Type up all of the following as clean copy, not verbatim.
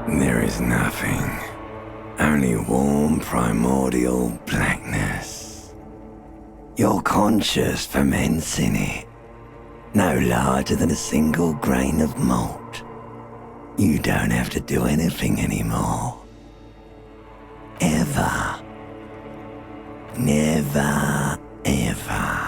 There is nothing, only warm primordial blackness. Your conscious ferments in it, no larger than a single grain of malt. You don't have to do anything anymore. Ever. Never, ever.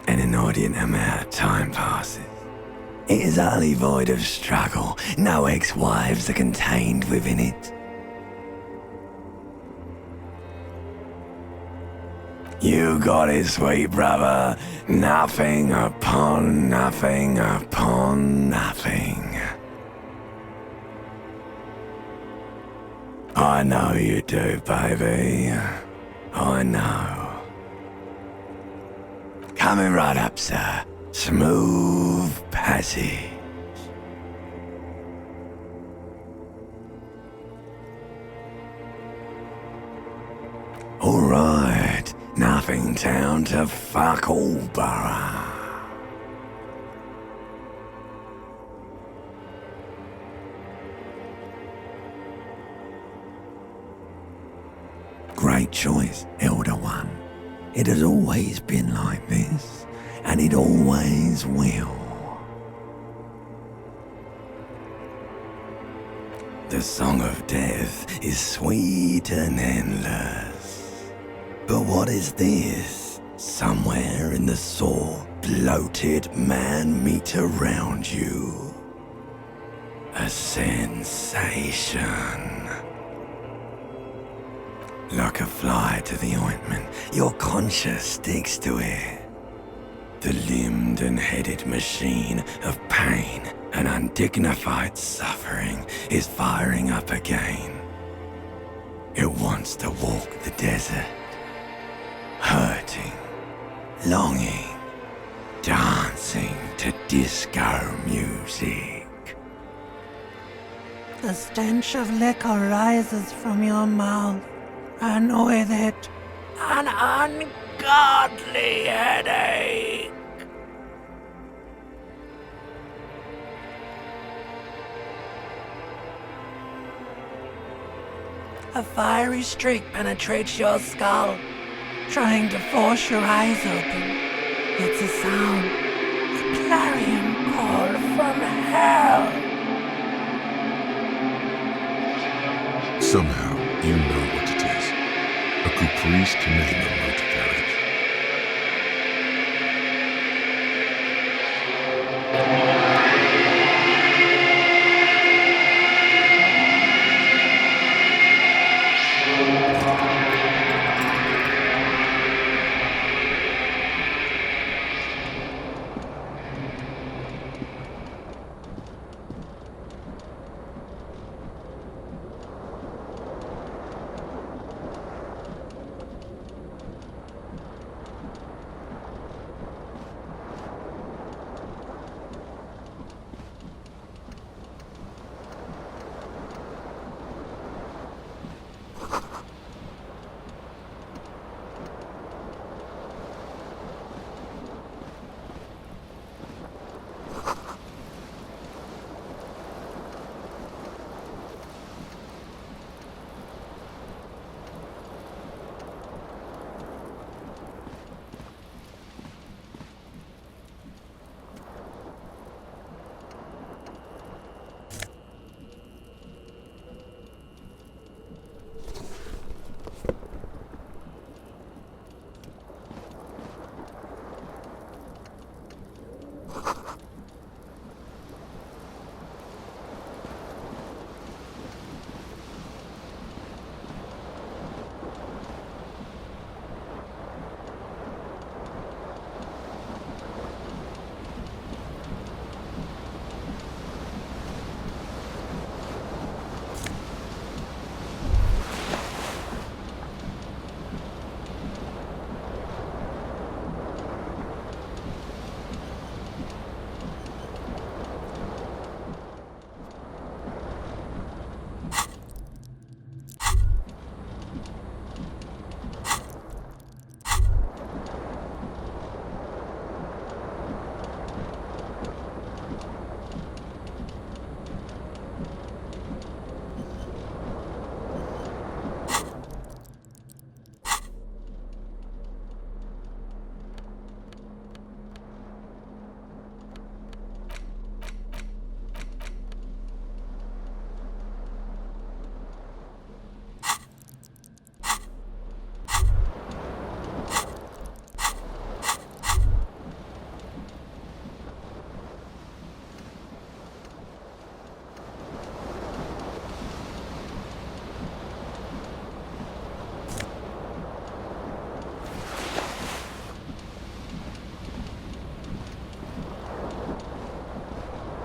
An inordinate amount of time passes, It is utterly void of struggle. No ex-wives are contained within it. You got it, sweet brother. Nothing upon nothing upon nothing. I know you do, baby. I know. Coming right up, sir. Smooth passage. All right. Nothing town to fuck all borough. Great choice, Elder One. It has always been like this, and it always will. The song of death is sweet and endless. But what is this? Somewhere in the sore, bloated man meet around you. A sensation. Like a fly to the ointment, your conscience sticks to it. The limbed and headed machine of pain and undignified suffering is firing up again. It wants to walk the desert, hurting, longing, dancing to disco music. The stench of liquor rises from your mouth, and with it, an ungodly headache. A fiery streak penetrates your skull, trying to force your eyes open. It's a sound, a clarion call from hell. Somehow, you know what it is. A caprice committing a motor carriage.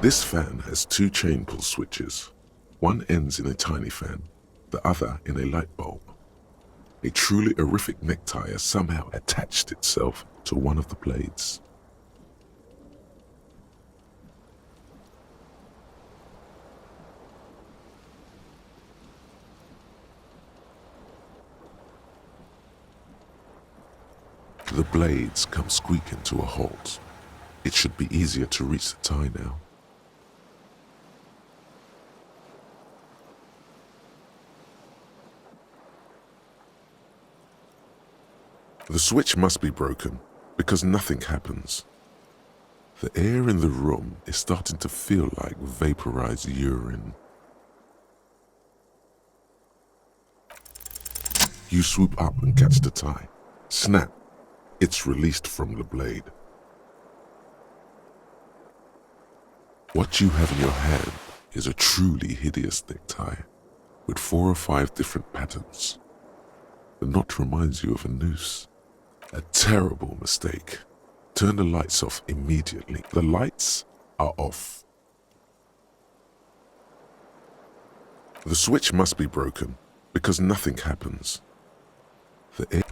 This fan has two chain pull switches. One ends in a tiny fan, the other in a light bulb. A truly horrific necktie has somehow attached itself to one of the blades. The blades come squeaking to a halt. It should be easier to reach the tie now. The switch must be broken because nothing happens. The air in the room is starting to feel like vaporized urine. You swoop up and catch the tie. Snap! It's released from the blade. What you have in your hand is a truly hideous necktie with 4 or 5 different patterns. The knot reminds you of a noose. A terrible mistake. Turn the lights off immediately. The lights are off. The switch must be broken because nothing happens. The air...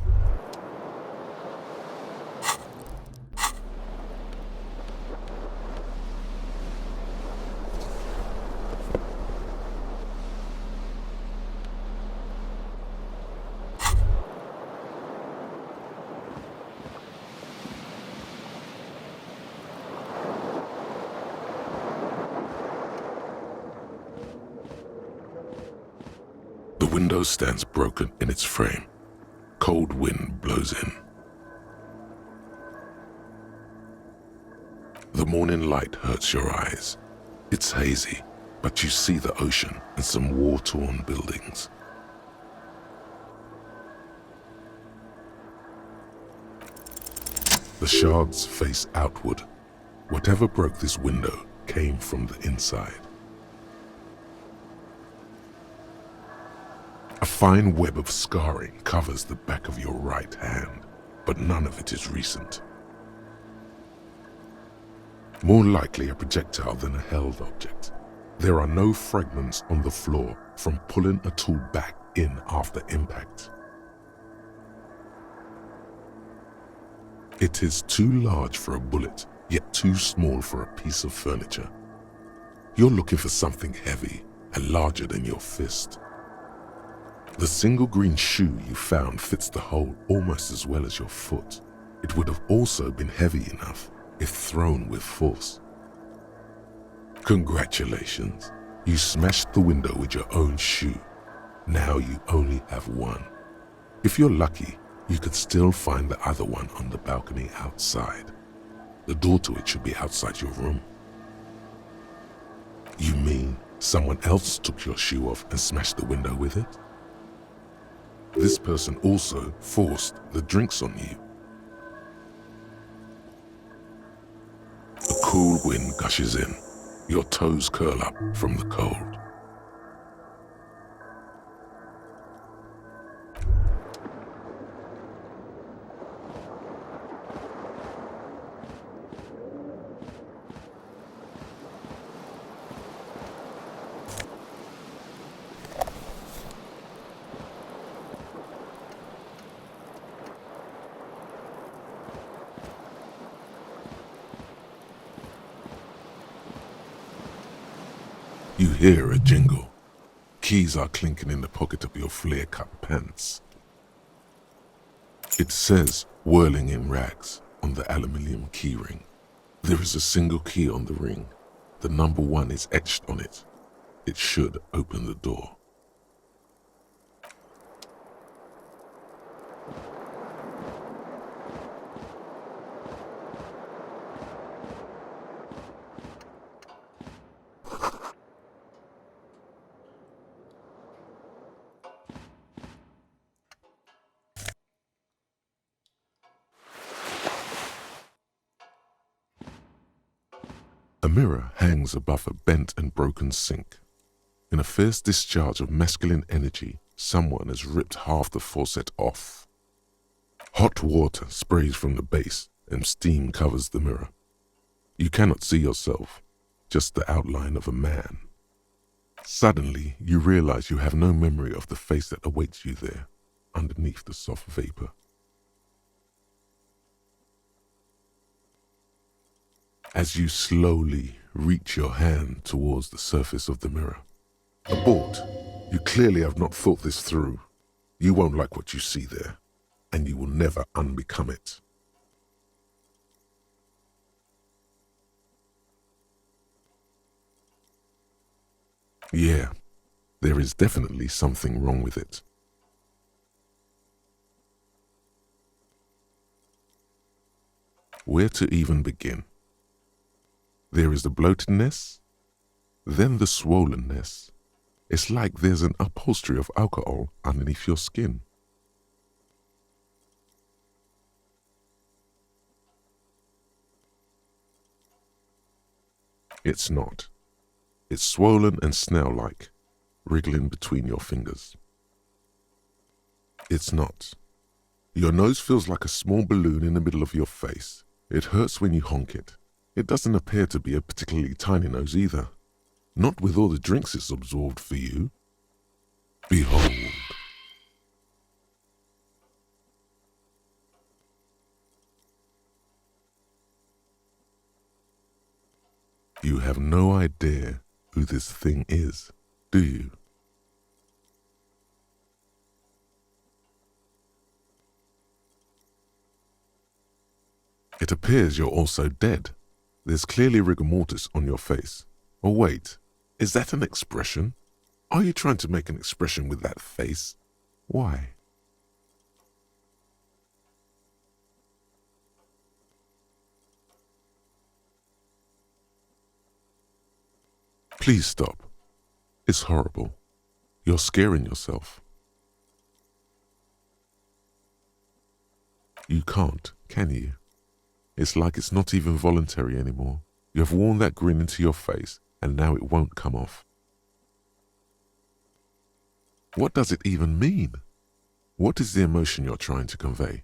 The window stands broken in its frame. Cold wind blows in. The morning light hurts your eyes. It's hazy, but you see the ocean and some war-torn buildings. The shards face outward. Whatever broke this window came from the inside. A fine web of scarring covers the back of your right hand, but none of it is recent. More likely a projectile than a held object. There are no fragments on the floor from pulling a tool back in after impact. It is too large for a bullet, yet too small for a piece of furniture. You're looking for something heavy and larger than your fist. The single green shoe you found fits the hole almost as well as your foot. It would have also been heavy enough if thrown with force. Congratulations, you smashed the window with your own shoe. Now you only have one. If you're lucky, you could still find the other one on the balcony outside. The door to it should be outside your room. You mean someone else took your shoe off and smashed the window with it? This person also forced the drinks on you. A cool wind gushes in. Your toes curl up from the cold. You hear a jingle. Keys are clinking in the pocket of your flare-cut pants. It says whirling in rags on the aluminium key ring. There is a single key on the ring. The number 1 is etched on it. It should open the door. A mirror hangs above a bent and broken sink. In a fierce discharge of masculine energy, someone has ripped half the faucet off. Hot water sprays from the base and steam covers the mirror. You cannot see yourself. just the outline of a man. Suddenly, you realize you have no memory of the face that awaits you there, underneath the soft vapor. As you slowly reach your hand towards the surface of the mirror. Abort. You clearly have not thought this through. You won't like what you see there, and you will never unbecome it. Yeah, there is definitely something wrong with it. Where to even begin? There is the bloatedness, then the swollenness. It's like there's an upholstery of alcohol underneath your skin. It's not. It's swollen and snail-like, wriggling between your fingers. It's not. Your nose feels like a small balloon in the middle of your face. It hurts when you honk it. It doesn't appear to be a particularly tiny nose either. Not with all the drinks it's absorbed for you. Behold. You have no idea who this thing is, do you? It appears you're also dead. There's clearly rigor mortis on your face. Or wait, is that an expression? Are you trying to make an expression with that face? Why? Please stop. It's horrible. You're scaring yourself. You can't, can you? It's like it's not even voluntary anymore. You have worn that grin into your face, and now it won't come off. What does it even mean? What is the emotion you're trying to convey?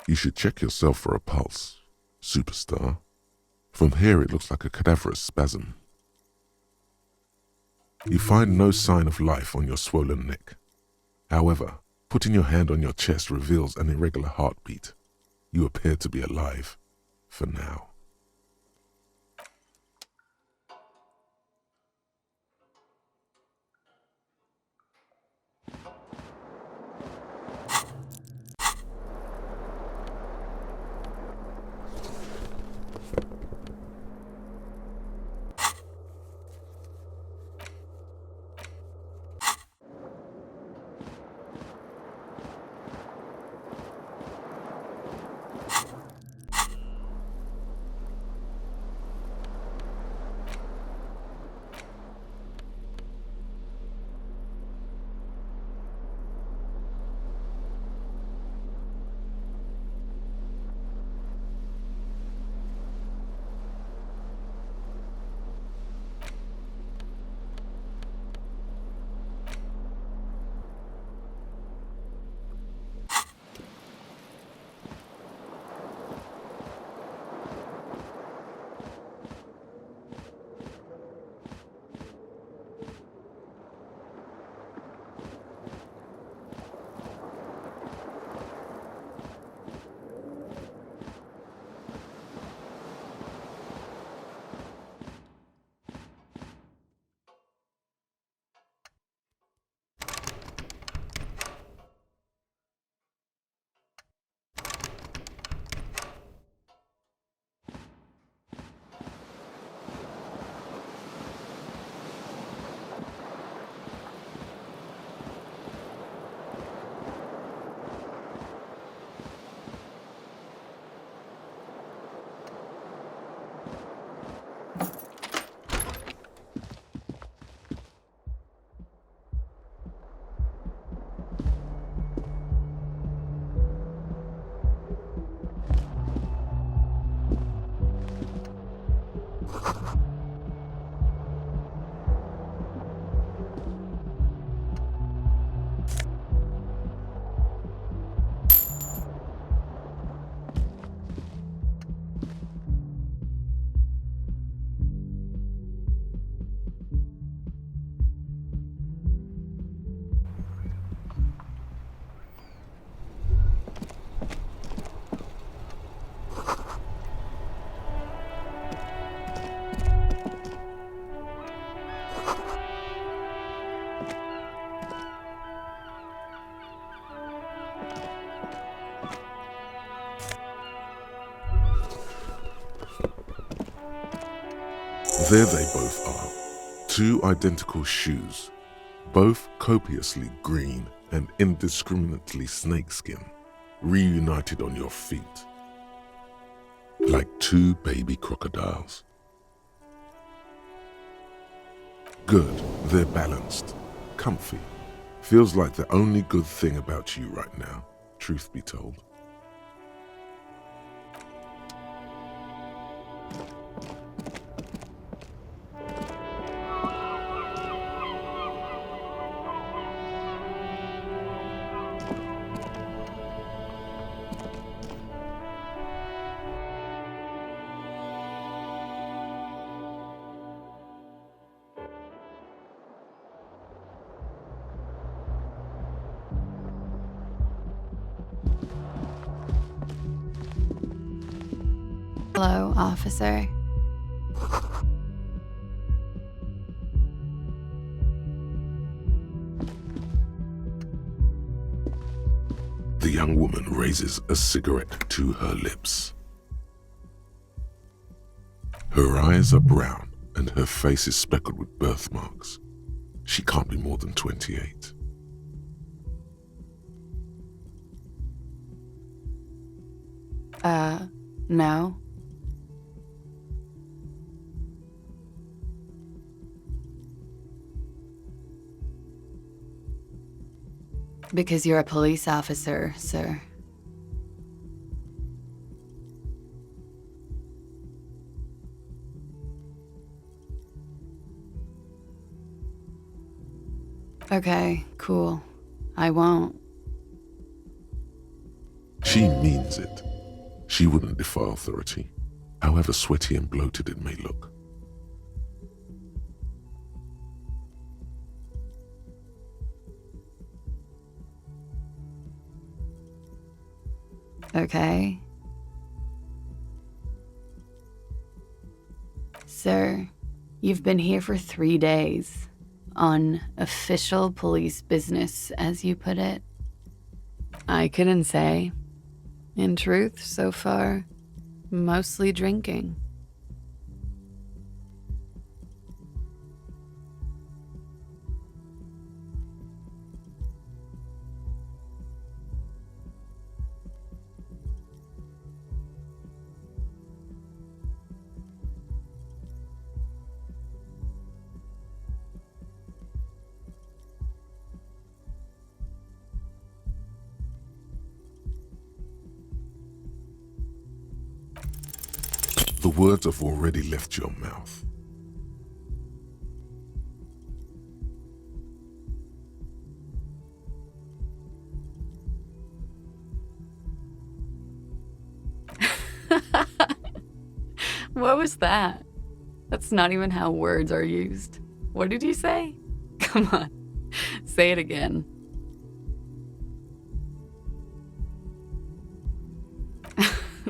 You should check yourself for a pulse, superstar. From here it looks like a cadaverous spasm. You find no sign of life on your swollen neck. However, putting your hand on your chest reveals an irregular heartbeat. You appear to be alive, for now. There they both are. Two identical shoes, both copiously green and indiscriminately snakeskin, reunited on your feet, like two baby crocodiles. Good, they're balanced, comfy. Feels like the only good thing about you right now, truth be told. Hello, officer. The young woman raises a cigarette to her lips. Her eyes are brown and her face is speckled with birthmarks. She can't be more than 28. No. Because you're a police officer, sir. Okay, cool. I won't. She means it. She wouldn't defy authority, however sweaty and bloated it may look. Okay. Sir, you've been here for 3 days. On official police business, as you put it. I couldn't say. In truth, so far, mostly drinking. The words have already left your mouth. What was that? That's not even how words are used. What did you say? Come on, say it again.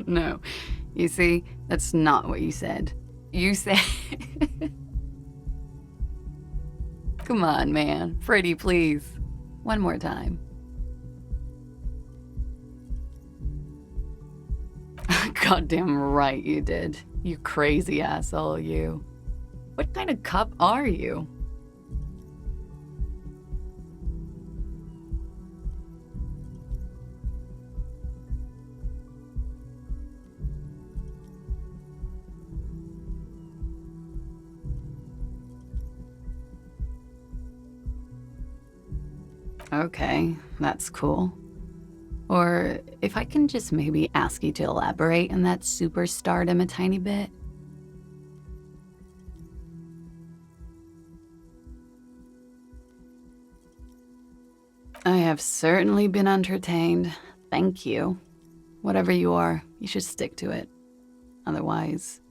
No, you see, that's not what you said. You said... Come on, man. Freddy, please. One more time. Goddamn right you did. You crazy asshole, you. What kind of cop are you? Okay, that's cool. Or if I can just maybe ask you to elaborate on that superstardom a tiny bit. I have certainly been entertained. Thank you. Whatever you are, you should stick to it. Otherwise,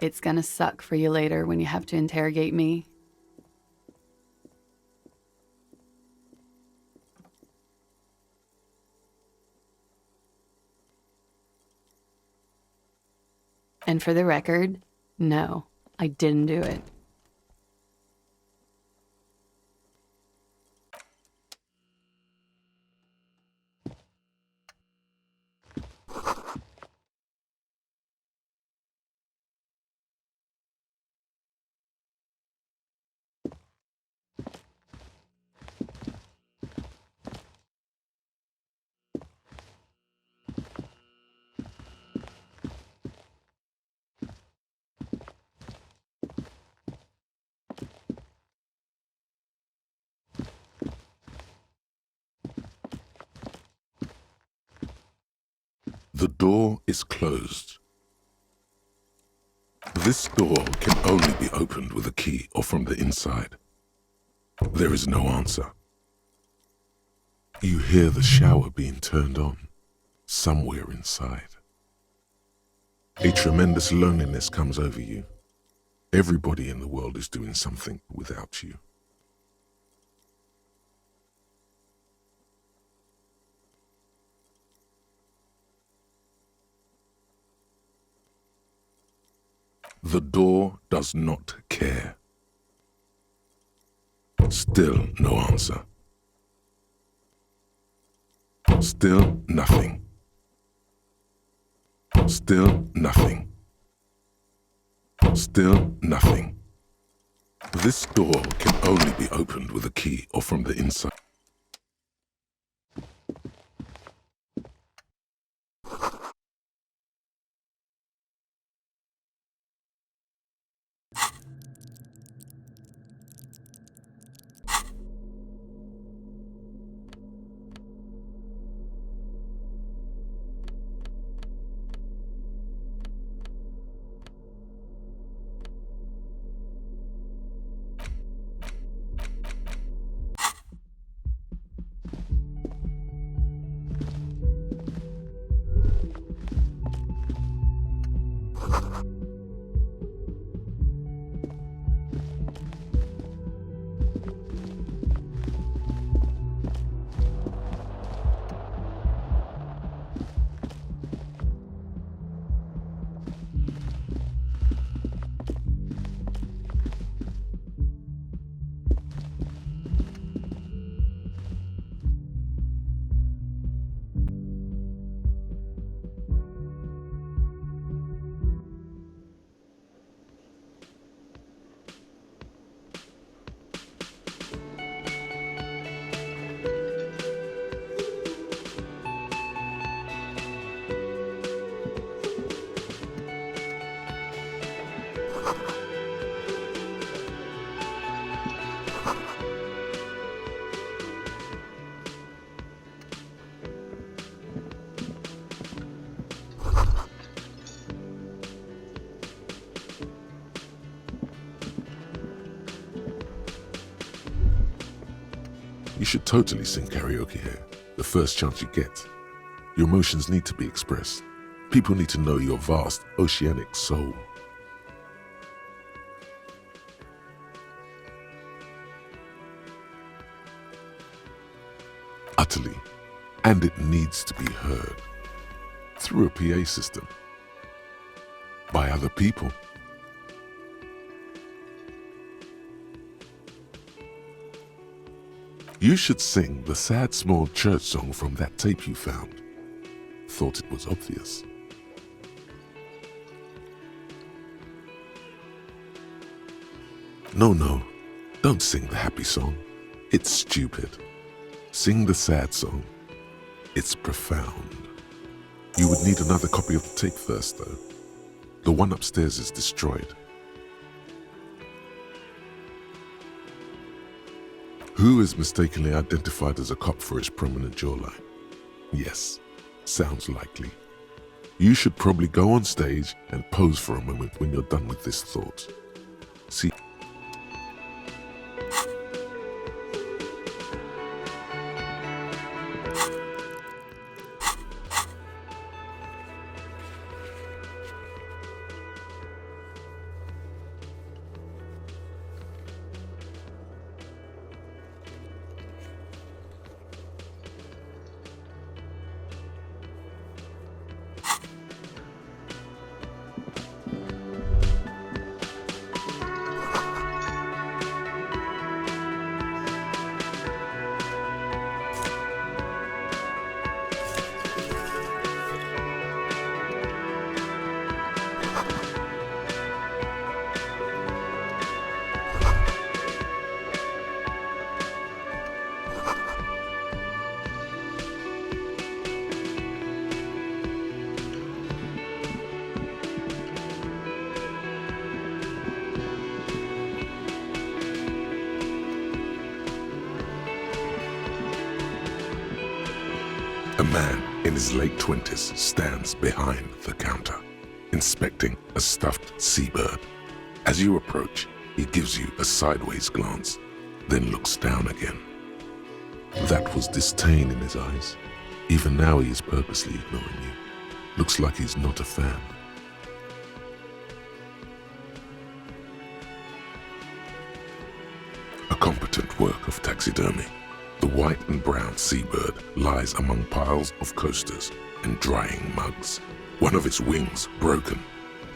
it's gonna suck for you later when you have to interrogate me. And for the record, no, I didn't do it. The door is closed. This door can only be opened with a key or from the inside. There is no answer. You hear the shower being turned on somewhere inside. A tremendous loneliness comes over you. Everybody in the world is doing something without you. The door does not care. Still no answer. Still nothing. Still nothing. Still nothing. This door can only be opened with a key or from the inside. You should totally sing karaoke here, the first chance you get. Your emotions need to be expressed. People need to know your vast, oceanic soul. Utterly, and it needs to be heard through a PA system, by other people. You should sing the sad small church song from that tape you found. Thought it was obvious. No, don't sing the happy song. It's stupid. Sing the sad song. It's profound. You would need another copy of the tape first, though. The one upstairs is destroyed. Who is mistakenly identified as a cop for his prominent jawline? Yes, sounds likely. You should probably go on stage and pose for a moment when you're done with this thought. See? man in his late 20s stands behind the counter, inspecting a stuffed seabird. As you approach, he gives you a sideways glance, then looks down again. That was disdain in his eyes. Even now he is purposely ignoring you. Looks like he's not a fan. A competent work of taxidermy. The white and brown seabird lies among piles of coasters and drying mugs. One of its wings broken.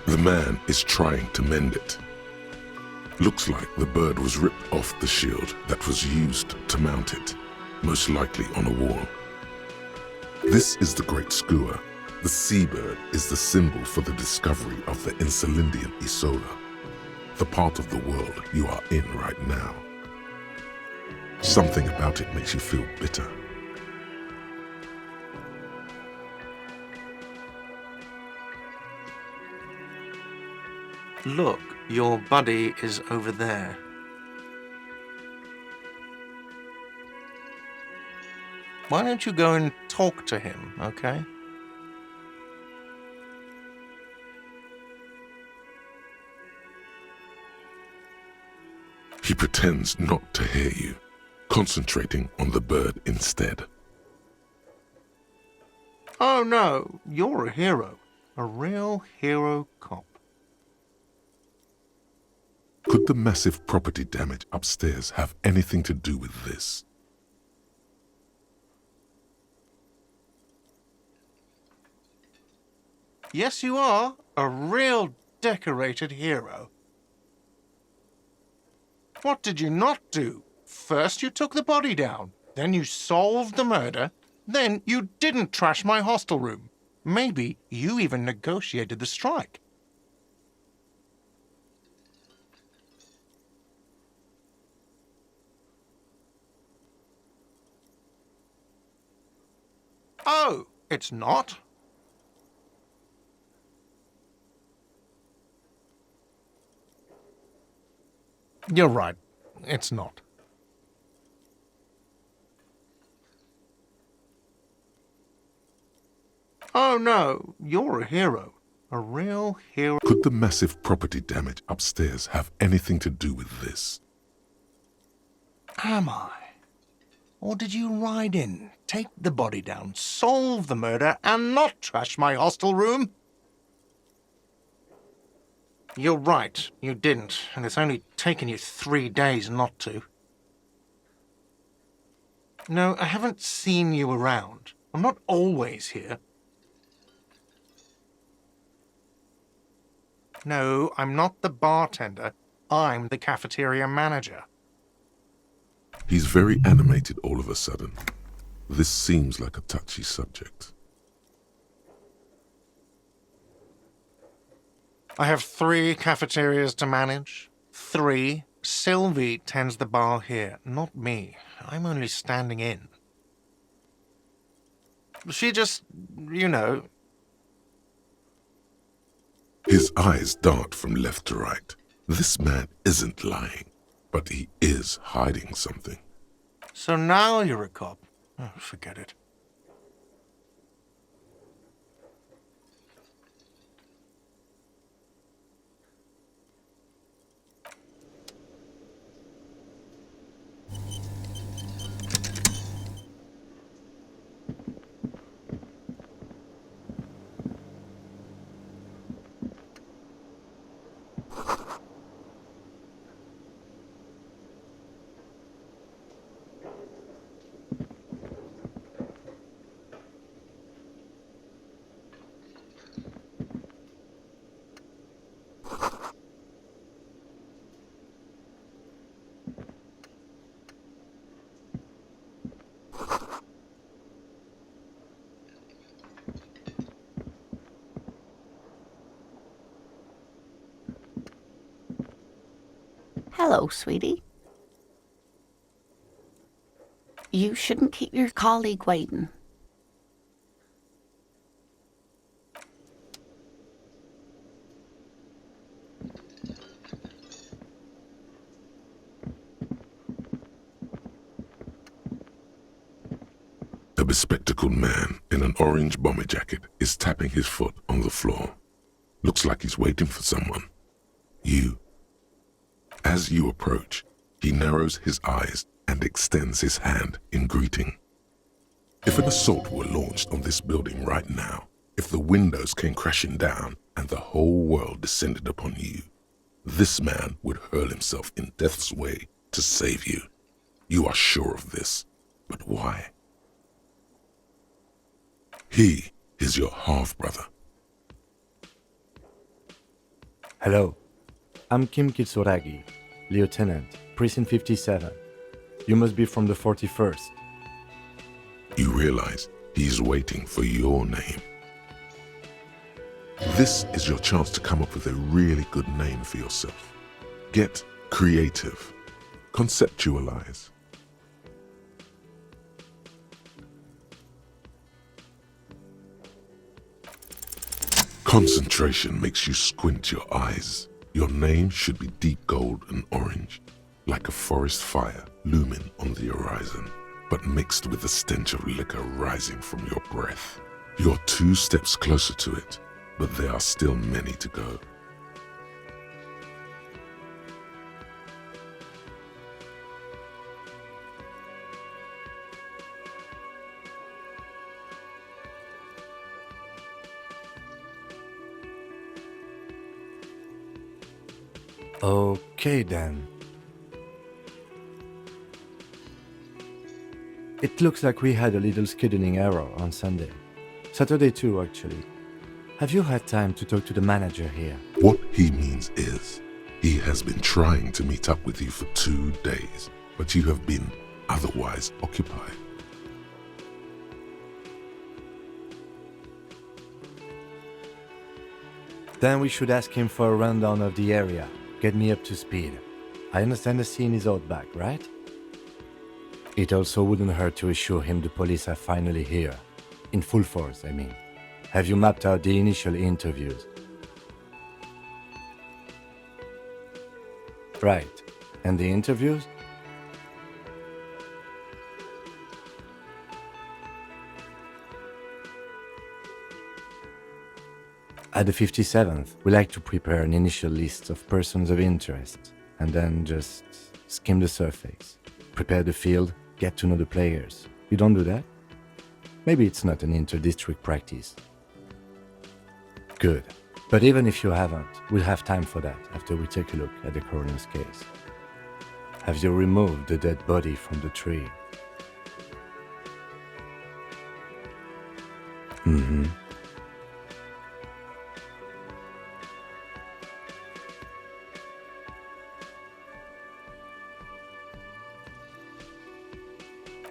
The man is trying to mend it. Looks like the bird was ripped off the shield that was used to mount it, most likely on a wall. This is the Great Skua. The seabird is the symbol for the discovery of the Insulindian Isola, the part of the world you are in right now. Something about it makes you feel bitter. Look, your buddy is over there. Why don't you go and talk to him, okay? He pretends not to hear you, concentrating on the bird instead. Oh no, you're a hero. A real hero cop. Could the massive property damage upstairs have anything to do with this? Yes, you are. A real decorated hero. What did you not do? First you took the body down, then you solved the murder, then you didn't trash my hostel room. Maybe you even negotiated the strike. Oh, it's not? You're right. It's not. Oh no, you're a hero. A real hero. Could the massive property damage upstairs have anything to do with this? Am I? Or did you ride in, take the body down, solve the murder, and not trash my hostel room? You're right, you didn't, and it's only taken you 3 days not to. No, I haven't seen you around. I'm not always here. No, I'm not the bartender. I'm the cafeteria manager. He's very animated all of a sudden. This seems like a touchy subject. I have 3 cafeterias to manage. 3. Sylvie tends the bar here, not me. I'm only standing in. She just, you know... His eyes dart from left to right. This man isn't lying, but he is hiding something. So now you're a cop. Oh, forget it. Hello, sweetie. You shouldn't keep your colleague waiting. A A bespectacled man in an orange bomber jacket is tapping his foot on the floor. Looks like he's waiting for someone. You. As you approach, he narrows his eyes and extends his hand in greeting. If an assault were launched on this building right now, if the windows came crashing down and the whole world descended upon you, this man would hurl himself in death's way to save you. You are sure of this, but why? He is your half-brother. Hello, I'm Kim Kitsuragi, Lieutenant, Precinct 57. You must be from the 41st. You realize he's waiting for your name. This is your chance to come up with a really good name for yourself. Get creative. Conceptualize. Concentration makes you squint your eyes. Your name should be deep gold and orange, like a forest fire looming on the horizon, but mixed with the stench of liquor rising from your breath. You're 2 steps closer to it, but there are still many to go. Okay then. It looks like we had a little scheduling error on Sunday. Saturday too, actually. Have you had time to talk to the manager here? What he means is, he has been trying to meet up with you for 2 days, but you have been otherwise occupied. Then we should ask him for a rundown of the area. Get me up to speed. I understand the scene is out back, right? It also wouldn't hurt to assure him the police are finally here. In full force, I mean. Have you mapped out the initial interviews? Right. And the interviews? At the 57th, we like to prepare an initial list of persons of interest, and then just skim the surface. Prepare the field, get to know the players. You don't do that? Maybe it's not an inter-district practice. Good. But even if you haven't, we'll have time for that after we take a look at the coroner's case. Have you removed the dead body from the tree? Mm-hmm.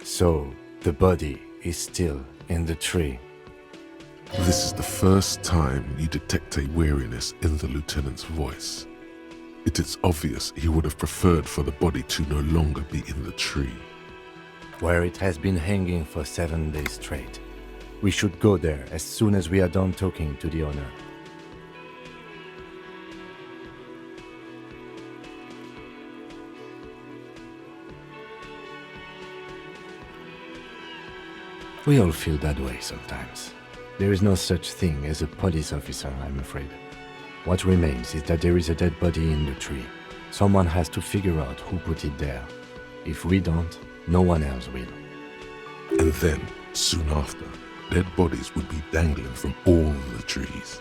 So, the body is still in the tree. This is the first time you detect a weariness in the lieutenant's voice. It is obvious he would have preferred for the body to no longer be in the tree. Where it has been hanging for 7 days straight. We should go there as soon as we are done talking to the owner. We all feel that way sometimes. There is no such thing as a police officer, I'm afraid. What remains is that there is a dead body in the tree. Someone has to figure out who put it there. If we don't, no one else will. And then, soon after, dead bodies would be dangling from all the trees.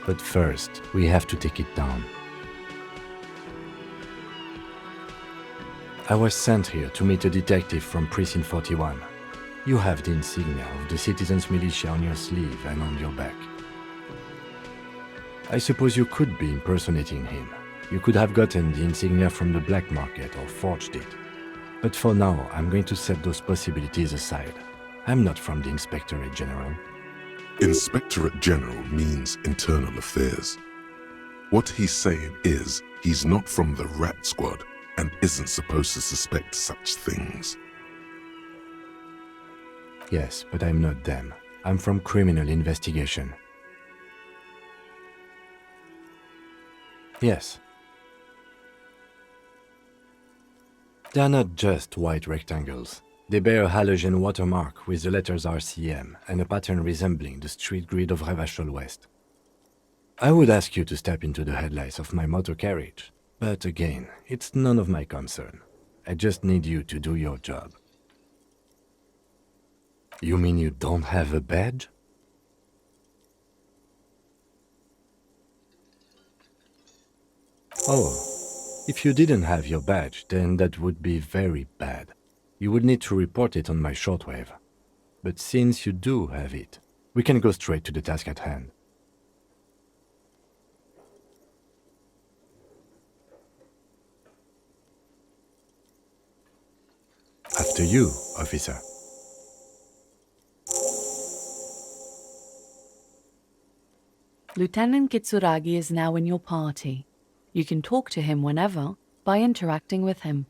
But first, we have to take it down. I was sent here to meet a detective from Precinct 41. You have the insignia of the citizens' militia on your sleeve and on your back. I suppose you could be impersonating him. You could have gotten the insignia from the black market or forged it. But for now, I'm going to set those possibilities aside. I'm not from the Inspectorate General. Inspectorate General means internal affairs. What he's saying is he's not from the rat squad and isn't supposed to suspect such things. Yes, but I'm not them. I'm from criminal investigation. Yes. They are not just white rectangles. They bear a halogen watermark with the letters RCM and a pattern resembling the street grid of Revachol West. I would ask you to step into the headlights of my motor carriage, but again, it's none of my concern. I just need you to do your job. You mean you don't have a badge? Oh, if you didn't have your badge, then that would be very bad. You would need to report it on my shortwave. But since you do have it, we can go straight to the task at hand. After you, officer. Lieutenant Kitsuragi is now in your party. You can talk to him whenever by interacting with him.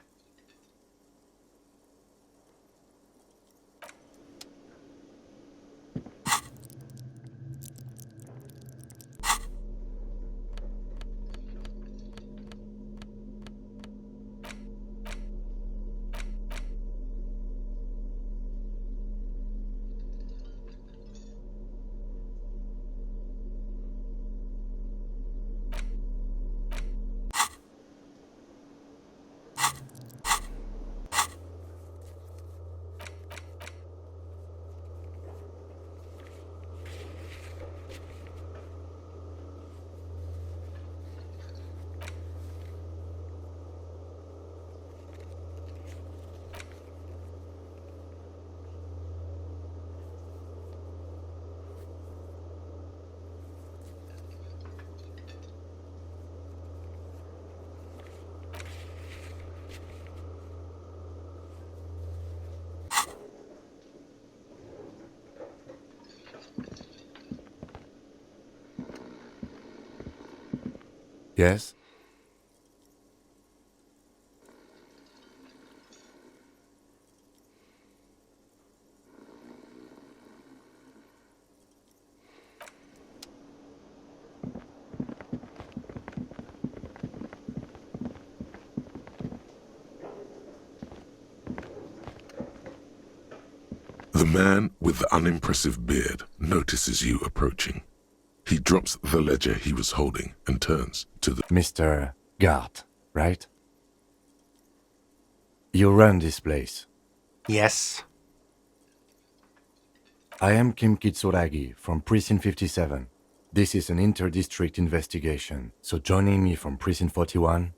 Yes? The man with the unimpressive beard notices you approaching. He drops the ledger he was holding and turns to the... Mr. Gart, right? You run this place. Yes. I am Kim Kitsuragi from Precinct 57. This is an inter-district investigation, so joining me from Precinct 41...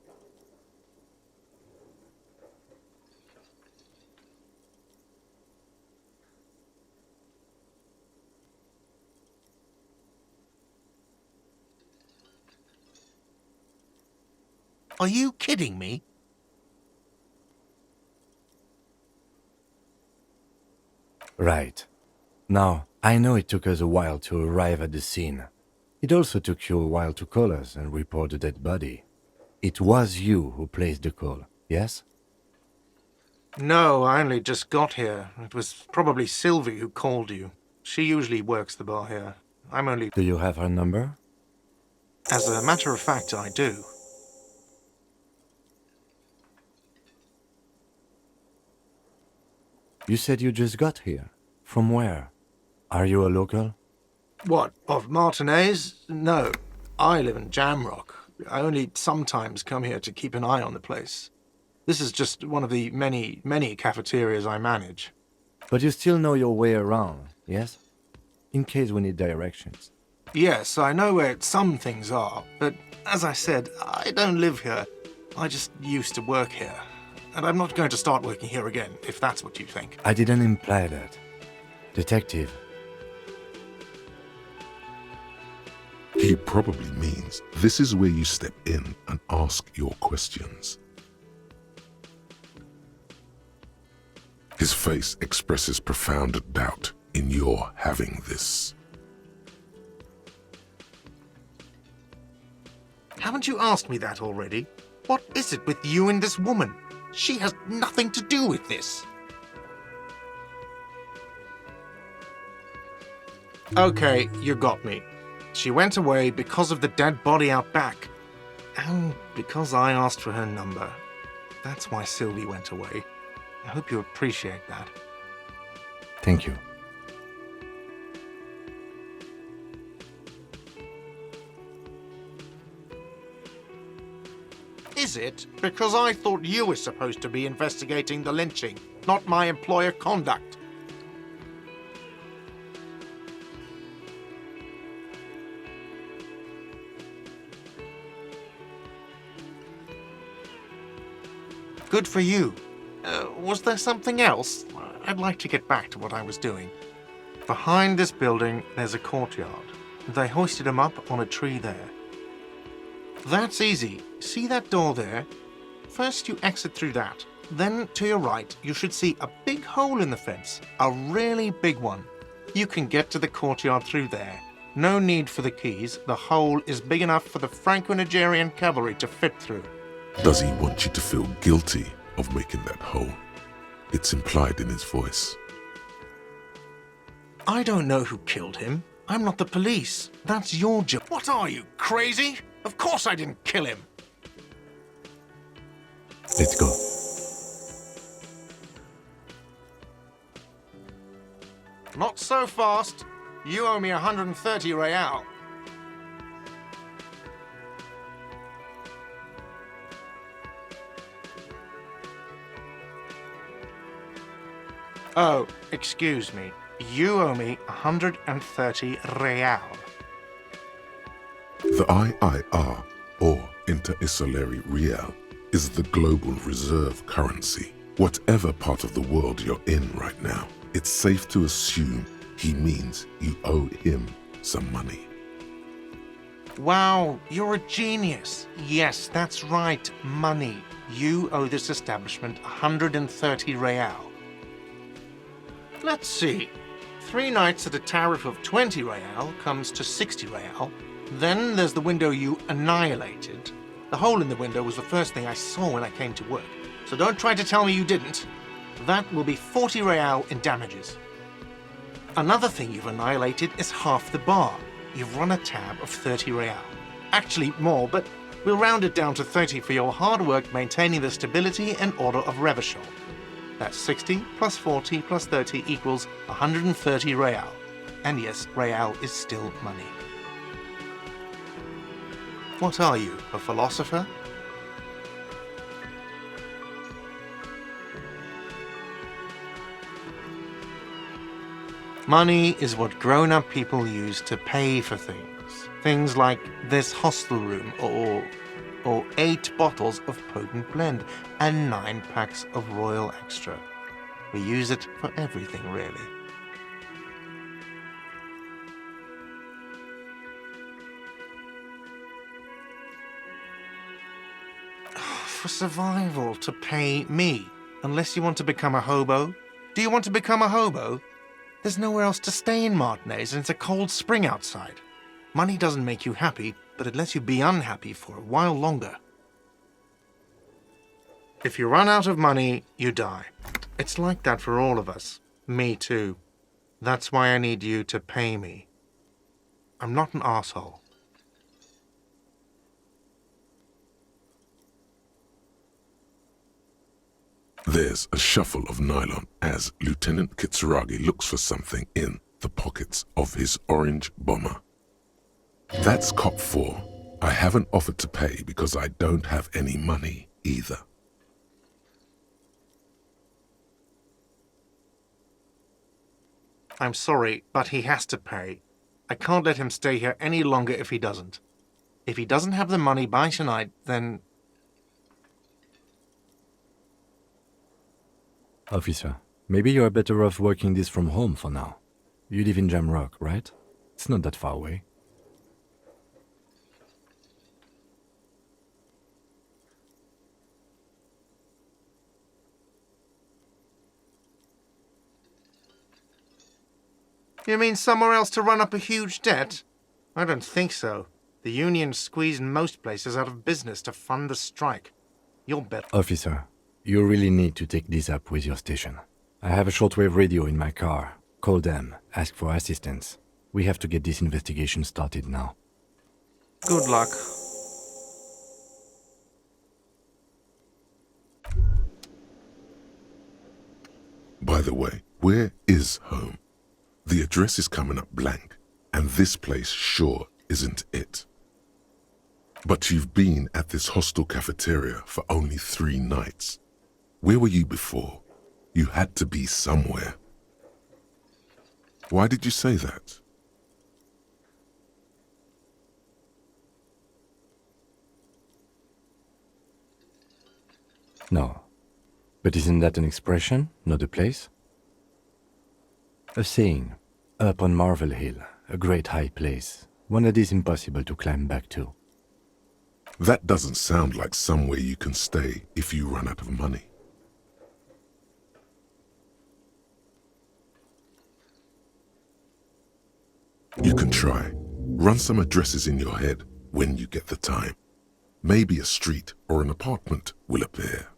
Are you kidding me? Right. Now, I know it took us a while to arrive at the scene. It also took you a while to call us and report the dead body. It was you who placed the call, yes? No, I only just got here. It was probably Sylvie who called you. She usually works the bar here. I'm only... Do you have her number? As a matter of fact, I do. You said you just got here. From where? Are you a local? What, of Martinez? No. I live in Jamrock. I only sometimes come here to keep an eye on the place. This is just one of the many, many cafeterias I manage. But you still know your way around, yes? In case we need directions. Yes, I know where some things are, but as I said, I don't live here. I just used to work here. And I'm not going to start working here again, if that's what you think. I didn't imply that. Detective. He probably means this is where you step in and ask your questions. His face expresses profound doubt in your having this. Haven't you asked me that already? What is it with you and this woman? She has nothing to do with this. Okay, you got me. She went away because of the dead body out back. And because I asked for her number. That's why Sylvie went away. I hope you appreciate that. Thank you. Is it? Because I thought you were supposed to be investigating the lynching, not my employer conduct. Good for you. Was there something else? I'd like to get back to what I was doing. Behind this building, there's a courtyard. They hoisted him up on a tree there. That's easy. See that door there? First you exit through that. Then to your right, you should see a big hole in the fence. A really big one. You can get to the courtyard through there. No need for the keys. The hole is big enough for the Franco-Nigerian cavalry to fit through. Does he want you to feel guilty of making that hole? It's implied in his voice. I don't know who killed him. I'm not the police. That's your job. What are you, crazy? Of course I didn't kill him. Let's go. Not so fast. You owe me 130 real. Oh, excuse me. You owe me 130 real. The IIR, or Inter-Isolary Real, is the global reserve currency. Whatever part of the world you're in right now, it's safe to assume he means you owe him some money. Wow, you're a genius. Yes, that's right, money. You owe this establishment 130 real. Let's see. 3 nights at a tariff of 20 real comes to 60 real. Then there's the window you annihilated. The hole in the window was the first thing I saw when I came to work. So don't try to tell me you didn't. That will be 40 real in damages. Another thing you've annihilated is half the bar. You've run a tab of 30 real. Actually more, but we'll round it down to 30 for your hard work maintaining the stability and order of Revachol. That's 60 plus 40 plus 30 equals 130 real. And yes, real is still money. What are you, a philosopher? Money is what grown-up people use to pay for things. Things like this hostel room or 8 bottles of potent blend and 9 packs of Royal Extra. We use it for everything, really. For survival, to pay me. Unless you want to become a hobo. Do you want to become a hobo? There's nowhere else to stay in Martinez, and it's a cold spring outside. Money doesn't make you happy, but it lets you be unhappy for a while longer. If you run out of money, you die. It's like that for all of us. Me too. That's why I need you to pay me. I'm not an asshole. There's a shuffle of nylon as Lieutenant Kitsuragi looks for something in the pockets of his orange bomber. That's cop 4. I haven't offered to pay because I don't have any money either. I'm sorry, but he has to pay. I can't let him stay here any longer if he doesn't. If he doesn't have the money by tonight, then... Officer, maybe you're better off working this from home for now. You live in Jamrock, right? It's not that far away. You mean somewhere else to run up a huge debt? I don't think so. The union squeezed most places out of business to fund the strike. You'll bet. Officer, you really need to take this up with your station. I have a shortwave radio in my car. Call them, ask for assistance. We have to get this investigation started now. Good luck. By the way, where is home? The address is coming up blank, and this place sure isn't it. But you've been at this hostel cafeteria for only 3 nights. Where were you before? You had to be somewhere. Why did you say that? No. But isn't that an expression, not a place? A saying, up on Marvel Hill, a great high place, one that is impossible to climb back to. That doesn't sound like somewhere you can stay if you run out of money. You can try. Run some addresses in your head when you get the time. Maybe a street or an apartment will appear.